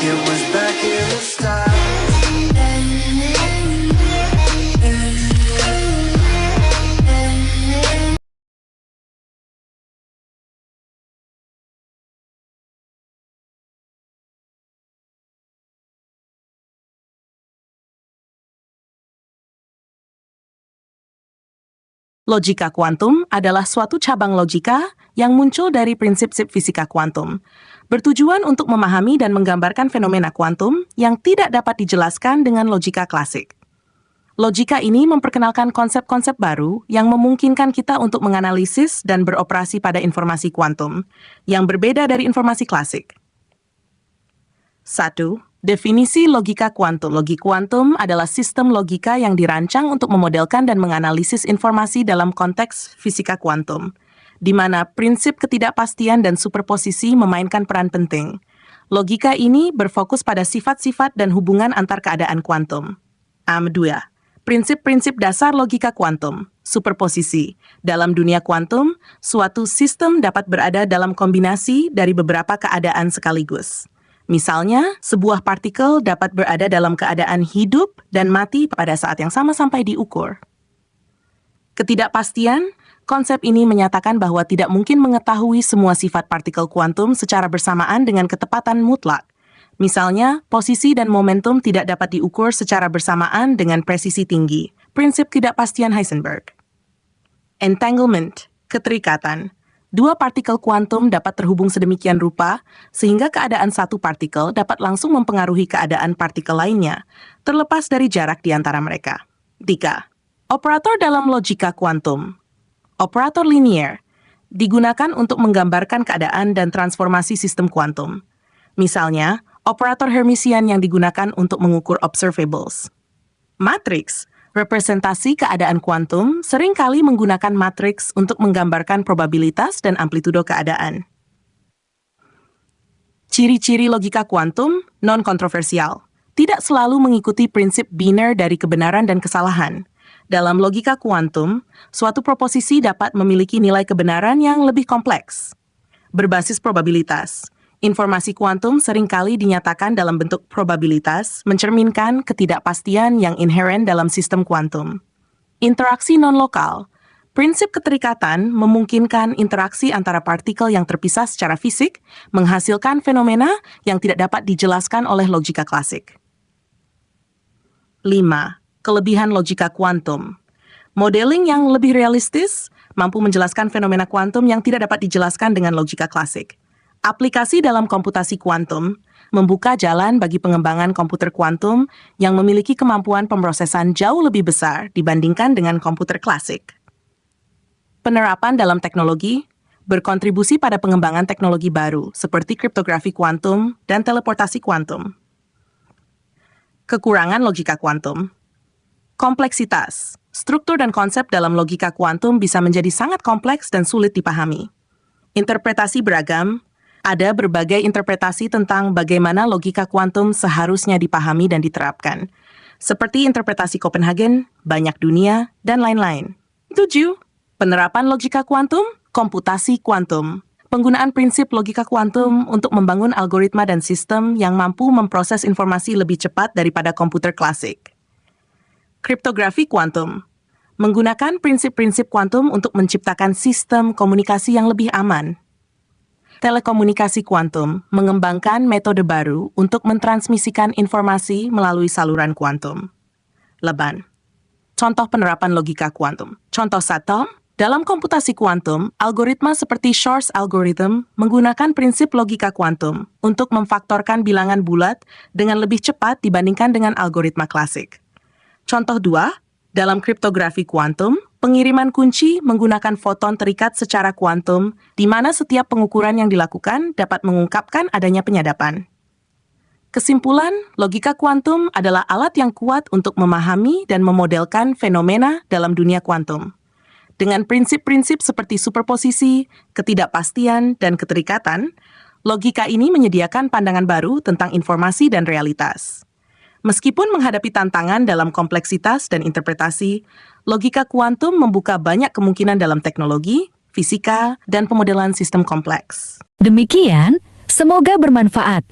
it was back in the start. Logika kuantum adalah suatu cabang logika yang muncul dari prinsip-prinsip fisika kuantum, bertujuan untuk memahami dan menggambarkan fenomena kuantum yang tidak dapat dijelaskan dengan logika klasik. Logika ini memperkenalkan konsep-konsep baru yang memungkinkan kita untuk menganalisis dan beroperasi pada informasi kuantum, yang berbeda dari informasi klasik. 1. Definisi logika kuantum. Logika kuantum adalah sistem logika yang dirancang untuk memodelkan dan menganalisis informasi dalam konteks fisika kuantum, di mana prinsip ketidakpastian dan superposisi memainkan peran penting. Logika ini berfokus pada sifat-sifat dan hubungan antar keadaan kuantum. 2. Prinsip-prinsip dasar logika kuantum. Superposisi. Dalam dunia kuantum, suatu sistem dapat berada dalam kombinasi dari beberapa keadaan sekaligus. Misalnya, sebuah partikel dapat berada dalam keadaan hidup dan mati pada saat yang sama sampai diukur. Ketidakpastian, konsep ini menyatakan bahwa tidak mungkin mengetahui semua sifat partikel kuantum secara bersamaan dengan ketepatan mutlak. Misalnya, posisi dan momentum tidak dapat diukur secara bersamaan dengan presisi tinggi. Prinsip ketidakpastian Heisenberg. Entanglement, keterikatan. Dua partikel kuantum dapat terhubung sedemikian rupa sehingga keadaan satu partikel dapat langsung mempengaruhi keadaan partikel lainnya, terlepas dari jarak di antara mereka. 3. Operator dalam logika kuantum. Operator linier digunakan untuk menggambarkan keadaan dan transformasi sistem kuantum. Misalnya, operator Hermitian yang digunakan untuk mengukur observables. Matriks, representasi keadaan kuantum, seringkali menggunakan matriks untuk menggambarkan probabilitas dan amplitudo keadaan. Ciri-ciri logika kuantum non-kontroversial. Tidak selalu mengikuti prinsip biner dari kebenaran dan kesalahan. Dalam logika kuantum, suatu proposisi dapat memiliki nilai kebenaran yang lebih kompleks. Berbasis probabilitas. Informasi kuantum seringkali dinyatakan dalam bentuk probabilitas, mencerminkan ketidakpastian yang inheren dalam sistem kuantum. Interaksi non-lokal. Prinsip keterikatan memungkinkan interaksi antara partikel yang terpisah secara fisik, menghasilkan fenomena yang tidak dapat dijelaskan oleh logika klasik. 5. Kelebihan logika kuantum. Modeling yang lebih realistis mampu menjelaskan fenomena kuantum yang tidak dapat dijelaskan dengan logika klasik. Aplikasi dalam komputasi kuantum membuka jalan bagi pengembangan komputer kuantum yang memiliki kemampuan pemrosesan jauh lebih besar dibandingkan dengan komputer klasik. Penerapan dalam teknologi berkontribusi pada pengembangan teknologi baru seperti kriptografi kuantum dan teleportasi kuantum. Kekurangan logika kuantum. Kompleksitas. Struktur dan konsep dalam logika kuantum bisa menjadi sangat kompleks dan sulit dipahami. Interpretasi beragam. Ada berbagai interpretasi tentang bagaimana logika kuantum seharusnya dipahami dan diterapkan, seperti interpretasi Copenhagen, banyak dunia, dan lain-lain. 7. Penerapan logika kuantum, komputasi kuantum. Penggunaan prinsip logika kuantum untuk membangun algoritma dan sistem yang mampu memproses informasi lebih cepat daripada komputer klasik. Kriptografi kuantum. Menggunakan prinsip-prinsip kuantum untuk menciptakan sistem komunikasi yang lebih aman. Telekomunikasi kuantum mengembangkan metode baru untuk mentransmisikan informasi melalui saluran kuantum. Leban. Contoh penerapan logika kuantum. Contoh SATOM, dalam komputasi kuantum, algoritma seperti Shor's algorithm menggunakan prinsip logika kuantum untuk memfaktorkan bilangan bulat dengan lebih cepat dibandingkan dengan algoritma klasik. Contoh 2, dalam kriptografi kuantum, pengiriman kunci menggunakan foton terikat secara kuantum, di mana setiap pengukuran yang dilakukan dapat mengungkapkan adanya penyadapan. Kesimpulan, logika kuantum adalah alat yang kuat untuk memahami dan memodelkan fenomena dalam dunia kuantum. Dengan prinsip-prinsip seperti superposisi, ketidakpastian, dan keterikatan, logika ini menyediakan pandangan baru tentang informasi dan realitas. Meskipun menghadapi tantangan dalam kompleksitas dan interpretasi, logika kuantum membuka banyak kemungkinan dalam teknologi, fisika, dan pemodelan sistem kompleks. Demikian, semoga bermanfaat.